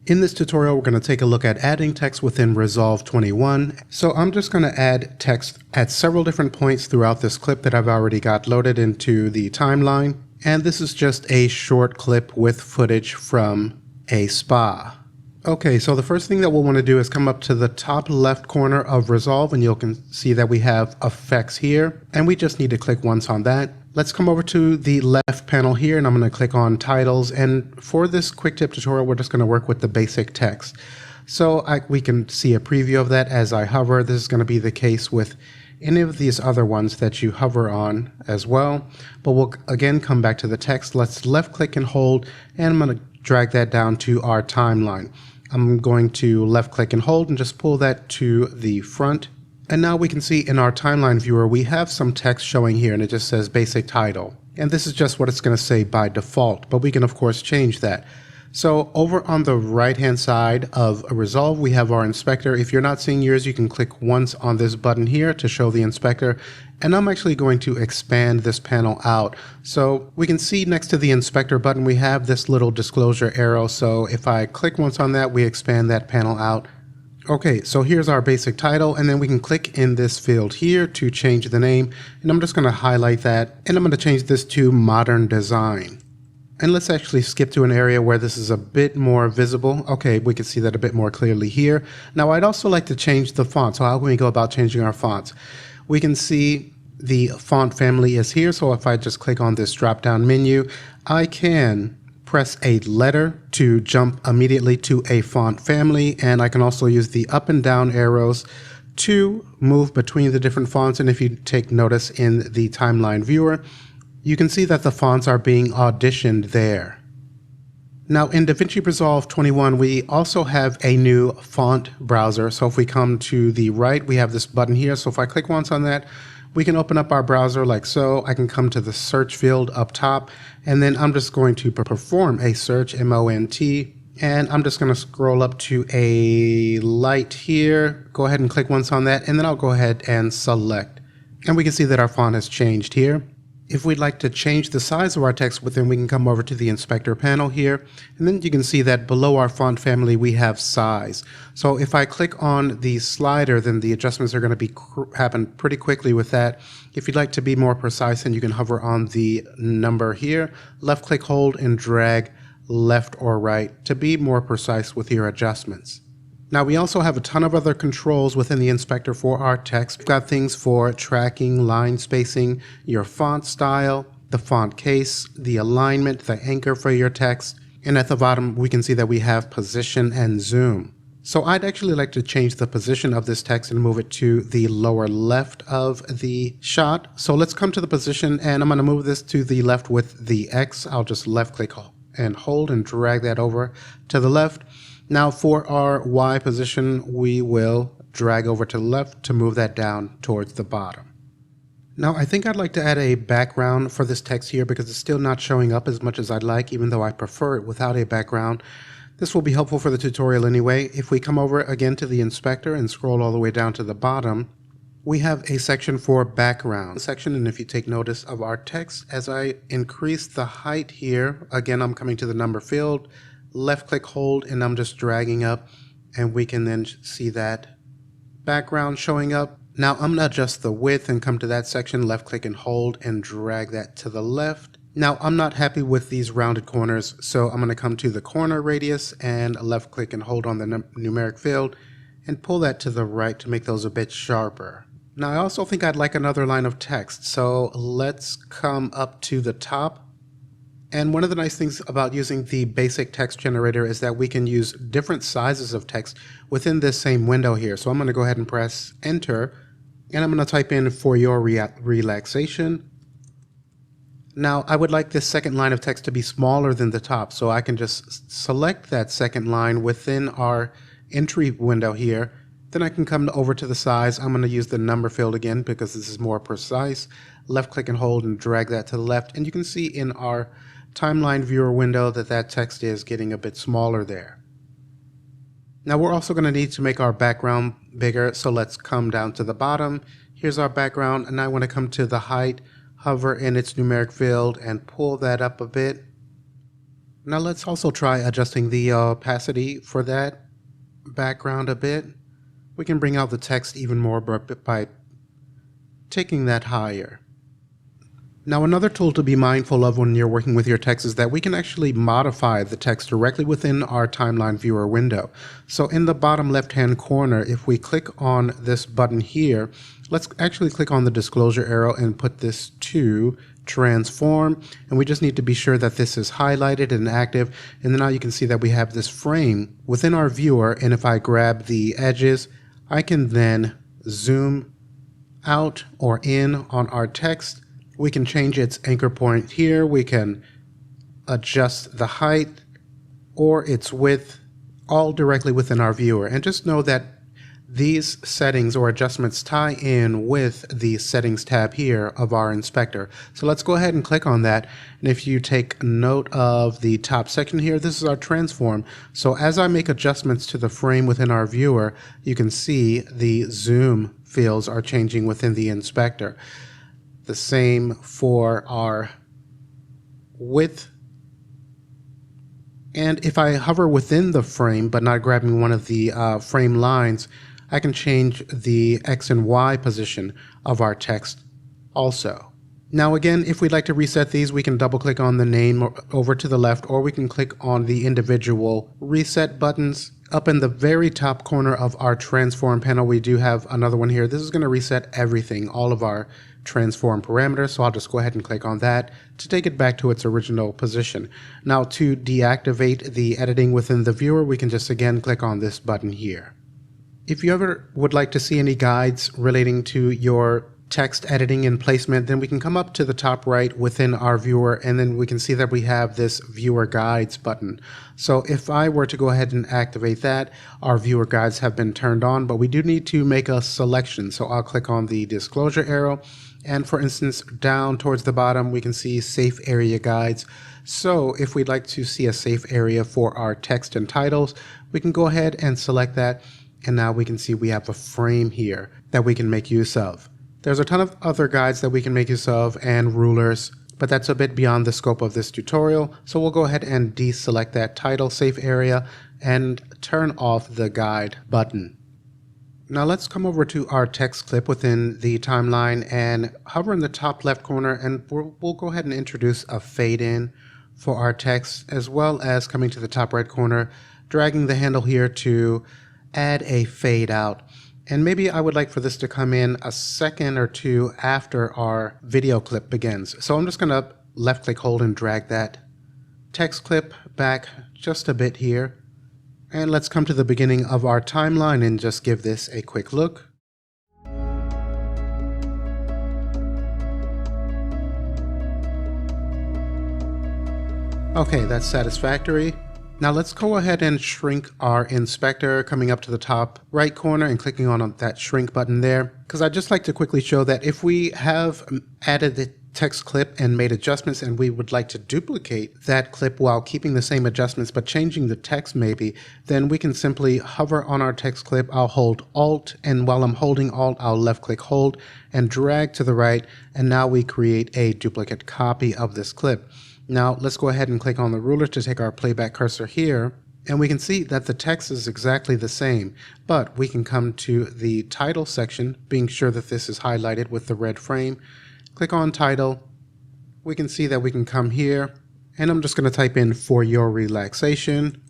In this tutorial, we're going to take a look at adding text within Resolve 21. So I'm just going to add text at several different points throughout this clip that I've already got loaded into the timeline. And this is just a short clip with footage from a spa. Okay, so the first thing that we'll want to do is come up to the top left corner of Resolve, and you can see that we have effects here, and we just need to click once on that. Let's come over to the left panel here, and I'm going to click on titles. And for this quick tip tutorial, we're just going to work with the basic text. So we can see a preview of that as I hover. This is going to be the case with any of these other ones that you hover on as well. But we'll again come back to the text. Let's left click and hold, and I'm going to drag that down to our timeline. I'm going to left click and hold and just pull that to the front. And now we can see in our timeline viewer, we have some text showing here, and it just says basic title. And this is just what it's going to say by default, but we can of course change that. So over on the right hand side of Resolve, we have our inspector. If you're not seeing yours, you can click once on this button here to show the inspector. And I'm actually going to expand this panel out. So we can see next to the inspector button, we have this little disclosure arrow. So if I click once on that, we expand that panel out. Okay, so here's our basic title, and then we can click in this field here to change the name. And I'm just going to highlight that, and I'm going to change this to Modern Design. And let's actually skip to an area where this is a bit more visible. Okay, we can see that a bit more clearly here. Now I'd also like to change the font. So how can we go about changing our fonts? We can see the font family is here. So if I just click on this drop down menu, I can press a letter to jump immediately to a font family. And I can also use the up and down arrows to move between the different fonts. And if you take notice in the timeline viewer, you can see that the fonts are being auditioned there. Now in DaVinci Resolve 21, we also have a new font browser. So if we come to the right, we have this button here. So if I click once on that, we can open up our browser like so. I can come to the search field up top, and then I'm just going to perform a search, M-O-N-T, and I'm just going to scroll up to a light here. Go ahead and click once on that, and then I'll go ahead and select. And we can see that our font has changed here. If we'd like to change the size of our text, then we can come over to the inspector panel here, and then you can see that below our font family we have size. So if I click on the slider, then the adjustments are going to happen pretty quickly with that. If you'd like to be more precise, then you can hover on the number here, left click, hold, and drag left or right to be more precise with your adjustments. Now we also have a ton of other controls within the inspector for our text. We've got things for tracking, line spacing, your font style, the font case, the alignment, the anchor for your text, and at the bottom we can see that we have position and zoom. So I'd actually like to change the position of this text and move it to the lower left of the shot. So let's come to the position, and I'm going to move this to the left with the X. I'll just left click and hold and drag that over to the left. Now for our Y position, we will drag over to the left to move that down towards the bottom. Now I think I'd like to add a background for this text here because it's still not showing up as much as I'd like, even though I prefer it without a background. This will be helpful for the tutorial anyway. If we come over again to the inspector and scroll all the way down to the bottom, we have a section for background section. And if you take notice of our text, as I increase the height here, again, I'm coming to the number field, left click, hold, and I'm just dragging up, and we can then see that background showing up. Now I'm going to adjust the width and come to that section, left click and hold, and drag that to the left. Now I'm not happy with these rounded corners, so I'm going to come to the corner radius and left click and hold on the numeric field and pull that to the right to make those a bit sharper. Now I also think I'd like another line of text, so let's come up to the top. And one of the nice things about using the basic text generator is that we can use different sizes of text within this same window here. So I'm going to go ahead and press enter, and I'm going to type in "for your relaxation." Now I would like this second line of text to be smaller than the top, so I can just select that second line within our entry window here. Then I can come over to the size. I'm going to use the number field again because this is more precise. Left click and hold and drag that to the left, and you can see in our timeline viewer window that text is getting a bit smaller there. Now we're also going to need to make our background bigger, so let's come down to the bottom. Here's our background, and I want to come to the height, hover in its numeric field, and pull that up a bit. Now let's also try adjusting the opacity for that background a bit. We can bring out the text even more by taking that higher. Now another tool to be mindful of when you're working with your text is that we can actually modify the text directly within our timeline viewer window. So in the bottom left hand corner, if we click on this button here, let's actually click on the disclosure arrow and put this to transform, and we just need to be sure that this is highlighted and active, and then now you can see that we have this frame within our viewer, and if I grab the edges, I can then zoom out or in on our text. We can change its anchor point here, we can adjust the height or its width, all directly within our viewer. And just know that these settings or adjustments tie in with the settings tab here of our inspector. So let's go ahead and click on that. And if you take note of the top section here, this is our transform. So as I make adjustments to the frame within our viewer, you can see the zoom fields are changing within the inspector. The same for our width. And if I hover within the frame but not grabbing one of the frame lines, I can change the X and Y position of our text also. Now again, if we'd like to reset these, we can double click on the name over to the left, or we can click on the individual reset buttons. Up in the very top corner of our transform panel, we do have another one here. This is going to reset everything, all of our transform parameters. So I'll just go ahead and click on that to take it back to its original position. Now to deactivate the editing within the viewer, we can just again click on this button here. If you ever would like to see any guides relating to your text editing and placement, then we can come up to the top right within our viewer, and then we can see that we have this viewer guides button. So if I were to go ahead and activate that, our viewer guides have been turned on, but we do need to make a selection. So I'll click on the disclosure arrow, and for instance, down towards the bottom, we can see safe area guides. So if we'd like to see a safe area for our text and titles, we can go ahead and select that. And now we can see we have a frame here that we can make use of. There's a ton of other guides that we can make use of and rulers, but that's a bit beyond the scope of this tutorial. So we'll go ahead and deselect that title safe area and turn off the guide button. Now let's come over to our text clip within the timeline and hover in the top left corner, and we'll go ahead and introduce a fade in for our text, as well as coming to the top right corner, dragging the handle here to add a fade out. And maybe I would like for this to come in a second or two after our video clip begins. So I'm just going to left click hold and drag that text clip back just a bit here. And let's come to the beginning of our timeline and just give this a quick look. Okay, that's satisfactory. Now let's go ahead and shrink our inspector, coming up to the top right corner and clicking on that shrink button there, because I'd just like to quickly show that if we have added the text clip and made adjustments and we would like to duplicate that clip while keeping the same adjustments but changing the text maybe, then we can simply hover on our text clip. I'll hold Alt, and while I'm holding Alt, I'll left click hold and drag to the right, and now we create a duplicate copy of this clip. Now let's go ahead and click on the ruler to take our playback cursor here, and we can see that the text is exactly the same, but we can come to the title section, being sure that this is highlighted with the red frame. Click on title. We can see that we can come here, and I'm just going to type in "for your relaxation,"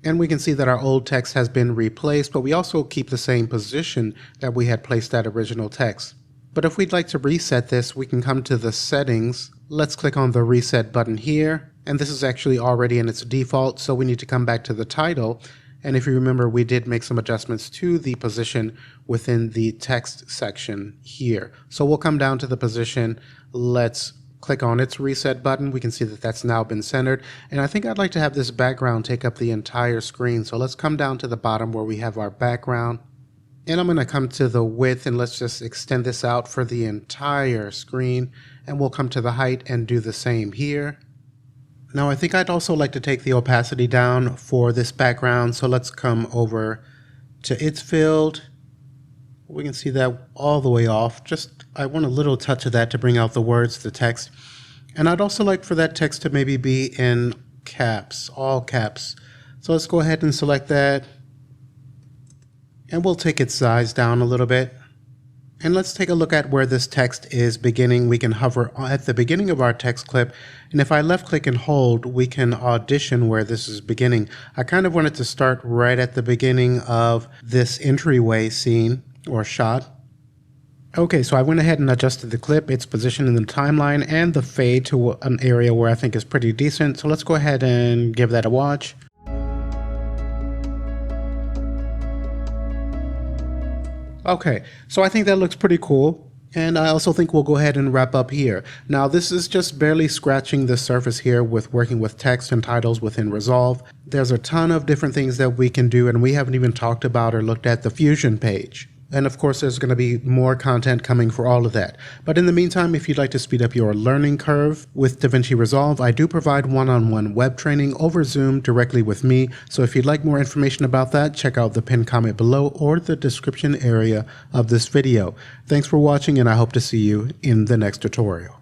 and we can see that our old text has been replaced, but we also keep the same position that we had placed that original text. But if we'd like to reset this, we can come to the settings. Let's click on the reset button here, and this is actually already in its default, so we need to come back to the title. And if you remember, we did make some adjustments to the position within the text section here. So we'll come down to the position. Let's click on its reset button. We can see that that's now been centered. And I think I'd like to have this background take up the entire screen. So let's come down to the bottom where we have our background. And I'm going to come to the width, and let's just extend this out for the entire screen. And we'll come to the height and do the same here. Now I think I'd also like to take the opacity down for this background. So let's come over to its field. We can see that all the way off. Just I want a little touch of that to bring out the words, the text. And I'd also like for that text to maybe be in caps, all caps. So let's go ahead and select that. And we'll take its size down a little bit. And let's take a look at where this text is beginning. We can hover at the beginning of our text clip. And if I left click and hold, we can audition where this is beginning. I kind of wanted to start right at the beginning of this entryway scene or shot. Okay, so I went ahead and adjusted the clip, its position in the timeline, and the fade to an area where I think is pretty decent. So let's go ahead and give that a watch. Okay, so I think that looks pretty cool. And I also think we'll go ahead and wrap up here. Now, this is just barely scratching the surface here with working with text and titles within Resolve. There's a ton of different things that we can do, and we haven't even talked about or looked at the Fusion page. And of course, there's going to be more content coming for all of that. But in the meantime, if you'd like to speed up your learning curve with DaVinci Resolve, I do provide one-on-one web training over Zoom directly with me. So if you'd like more information about that, check out the pinned comment below or the description area of this video. Thanks for watching, and I hope to see you in the next tutorial.